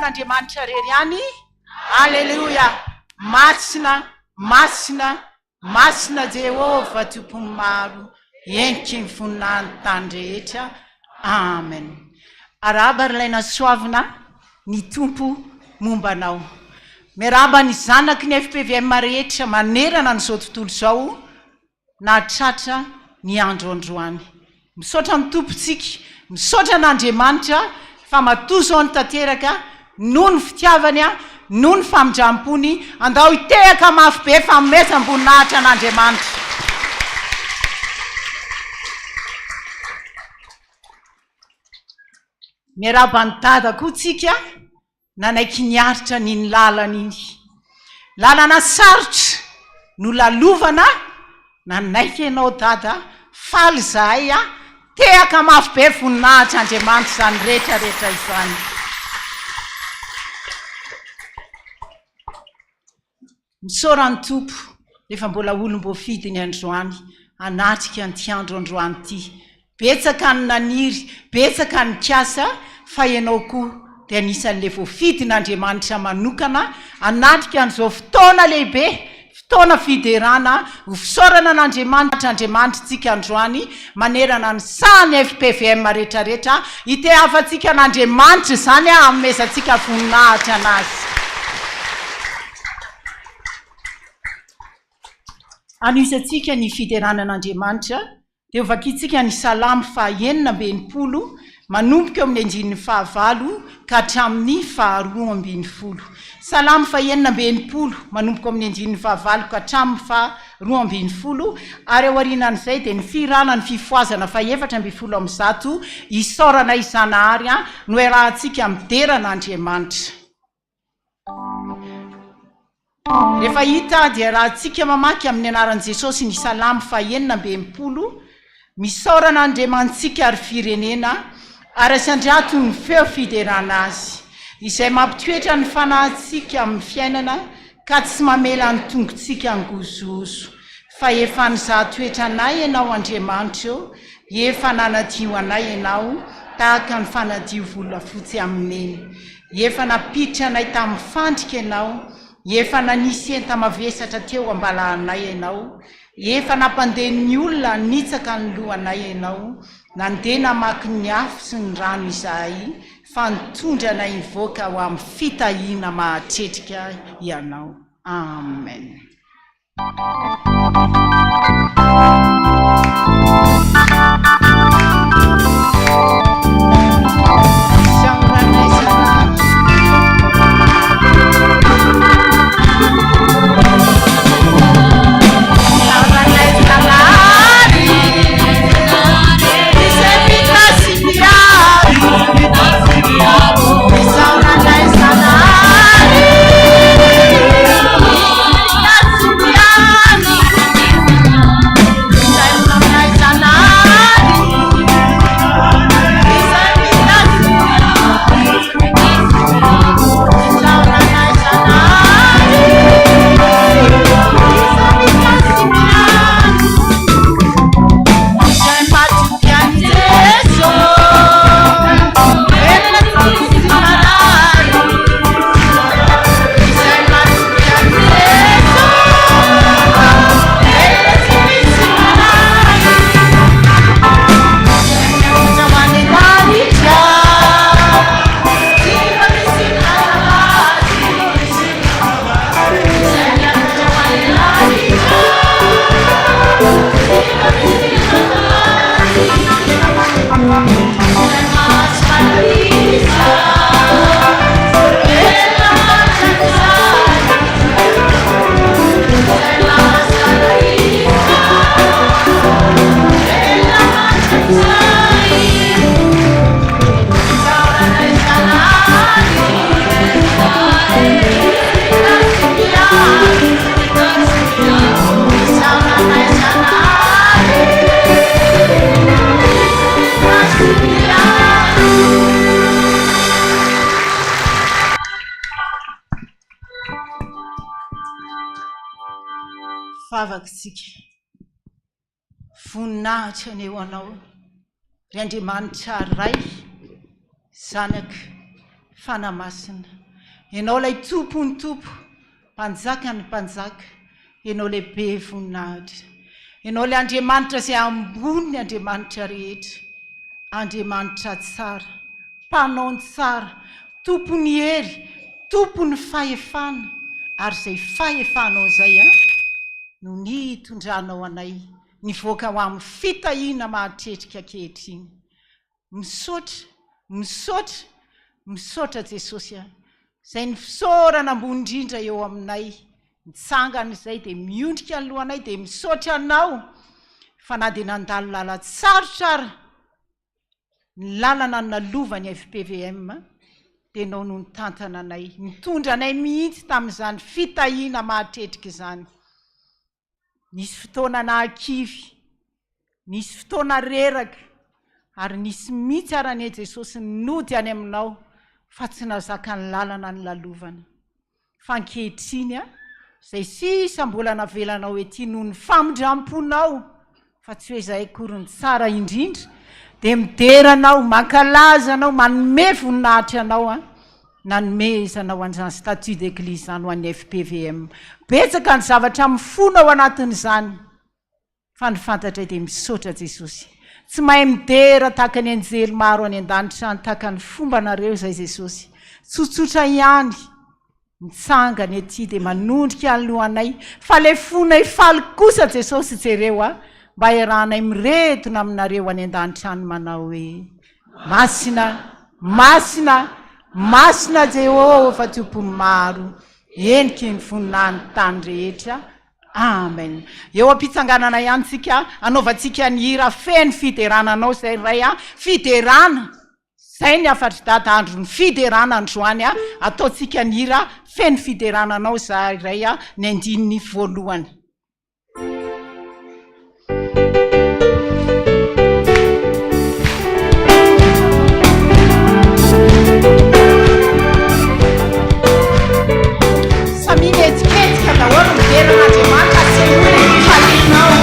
Andriamanitra rery ihany. Alleluia. Masina Jehova tompony maro, enky ny voninahiny tany rehetra. Amen. Araba ilaina soavina ny tompo mombanao. Miaraba ny zanaky ny FPVM rehetra manerana n'izao tontolo izao na tratra ny andro androany. Misaotra ny tompontsika, misaotra n'Andriamanitra fa matoa zao ny tanteraka noho ny fitiavany noho ny famindram-pony andao hitehaka mafy be fanomezam-boninahitra an'Andriamanitra. Miaraba ny dada koa tsika nanaiky niaritra ny lalana iny. lalana sarotra no lalovana nanaiky ianao dada faly zahay a tehaka mafy be voninahitra Andriamanitra zany rehetrarehetra izany. Misaorany tompo rehefa mbola olom-boafidy ny androany anatrika an'ity andro androany ity. Betsaka ny naniry, betsaka ny kiasa fa ianao koa dia anisan'le voafidin'Andriamanitra manokana anatrika an'izao fotoana lehibe, fotoana fiderana, ho fisaorana n'Andriamanitra Andriamanitra androany manerana ny sahany FPVM rehetrarehetra itehafantsika n'Andriamanitra zany hamesantsika voninahitra anazy. Anisantsika ny fideranan'Andriamanitra dia ovakitsika ny salamo faha-15 manomboka amin'ny 19 ka hatramin'ny faha-20. Salamo faha-15 manomboka amin'ny 19 ka hatramin'ny faha-20 ary aorianan'izay dia ny firana ny fifoazana fa-17 isaorana isanahary no iarahantsika mideran'Andriamanitra. Rehefa hita dia rahantsika mamaky amin'ny anaran'i Jesosy ny salamo faha-15 misaorana Andriamantsika ary firenena ary asandrato ny feo fiderana azy izay mampitoetra ny fanahintsika amin'ny fiainana ka tsy mamela ny tongontsika angozozo fa efa nizahan-toetra anay ianao Andriamanitra efa nanadio anay ianao tahaka ny fanadio volafotsy amineny efa napiditra anay tamin'ny fandrika ianao efa nanisy enta-mavesatra teo ambalahanay ianao efa nampandeha ny olona nitsaka ny lohanay ianao nandeha namaky ny afo sy ny rano izahay fa nitondra anay nivoaka ho amin'ny fitahiana mahatretrika ianao. Amen. Favaksika voninahitra ny eo anao ry Andriamanitra ray zanaka fanamasina ianao lay tompony tompo mpanjaka ny mpanjaka ianao lehibe voninahitra ianao lay Andriamanitra izay ambony ny Andriamanitra rehetra Andriamanitra tsara mpanao tsara tompony hery tompony fahefana ary izay fahefanao izay no ny tondranao anay nivoaka ho amin'ny fitahiana mahatretrika ankehitriny. Misaotra Jesosy izay ny fisaorana ambony indrindra eo aminay nitsangana izay dia miondrika ny lohanay dia misaotra anao fa na dia nandalo lala tsarotsara ny lalana nalovany FPVM dia nao no nitantana anay, mitondra anay mihitsy tamin'izany fitahiana mahatretrika izany. Nisy fotoana nahakivy, nisy fotoana reraka, ary nisy mihitsy aran'e Jesosy nody any aminao fa tsy nazaka ny lalana ny lalovana. Fa ankehitriny izay sisa mbola navelanao ety noho ny famindramponao, fa tsy hoe izay akory ny tsara indrindra, dia mideranao, mankalazanao, manome voninahitra anao nanomezanao an'izany statut d'église zany ho an'ny FPVM. Betsaka ny zavatra mifona ao anatin'izany, fa ny fantatra dia misaotra Jesosy. Tsy mahay midera tahaka ny anjely maro any an-danitra any, tahaka ny fombanareo izay Jesosy. Tsotsotra ihany mitsangany ety dia manondrika alohanay, fa le fonay faly kosa Jesosy jereo mba iarahanay miretona aminareo any an-danitra any manao hoe masina, masina, masina Jehovah tompony maro, eniky ny voninahiny tany rehetra. Amen. Eo am-pitsanganana ihany tsika, anaovantsika ny hira feno fiderana anao izay ray fiderana. Zay ny afatry data andro ny fiderana androany ataontsika ny hira feno fiderana anao izay ray ny andininy voalohany. Samina etiketika daholo miderana Andriamanitra sy ny falinao.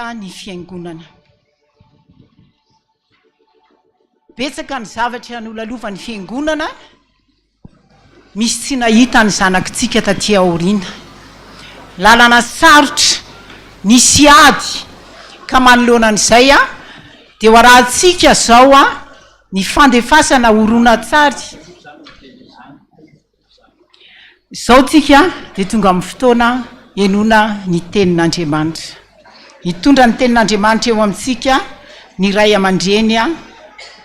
Ny fiangonana betsaka ny zavatra nolalovany fiangonana, misy tsy nahita ny zanakitsika taty aoriana, lalana sarotra nisy ady ka manoloana an'izay dia hoarahantsika zao ny fandefasana horonan-tsary. Izao tsika dia tonga amin'ny fotoana enona ny tenin'Andriamanitra. Hitondra ny tenin'Andriamanitra eo amintsika ny ray aman-dreny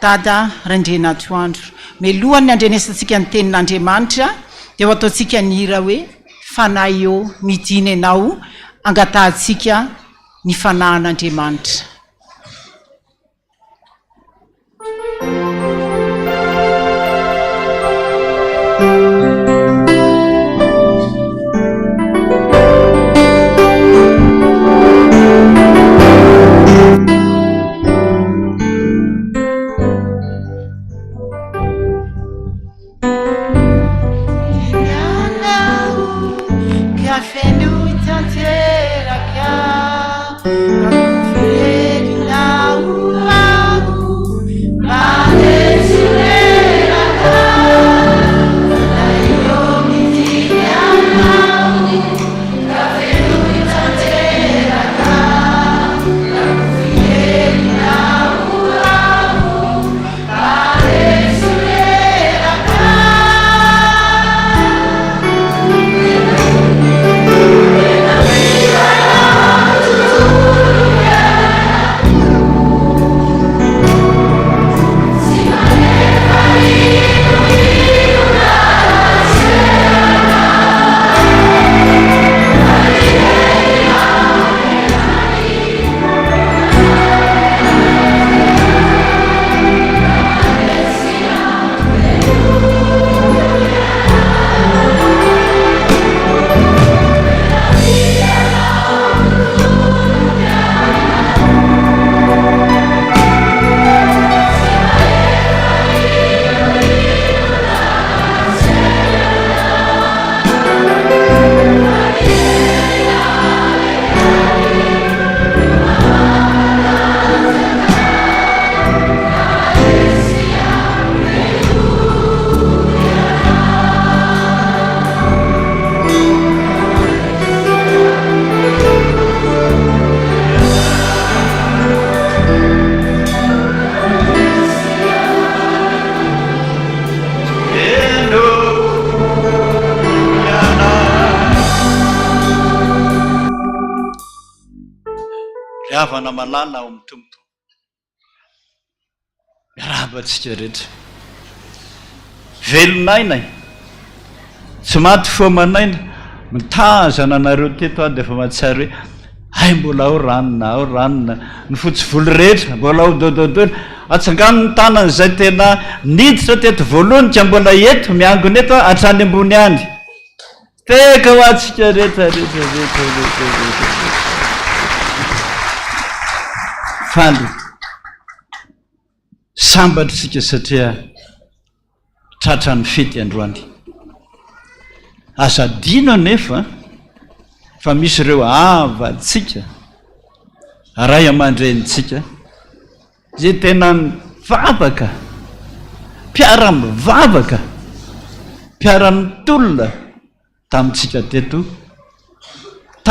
dada Randrena Atoandro. Melohany andrenesantsika ny tenin'Andriamanitra dia ho ataontsika ny hira hoe fanahy eo midina ianao, angatahantsika ny fanahin'Andriamanitra. miavana malala ao amin'ny tompo. Miarabantsika rehetra. Velonaina tsy maty fo manaina mitazana anareo teto a dia efa mahatsiary hoe ay mbola ao ranona ny fotsy volo rehetra mbola ao dododola atsangano ny tanana izay tena niditra teto voalohany ka mbola eto miangona eto hatrany ambony any teka ho atsika rehetra faly sambatritsika satria tratra ny fety androany. Asa dino anefa fa misy ireo avatsika ray aman-drenitsika zay tena mivavaka mpiara-mivavaka mpiara-mitolona tamitsika teto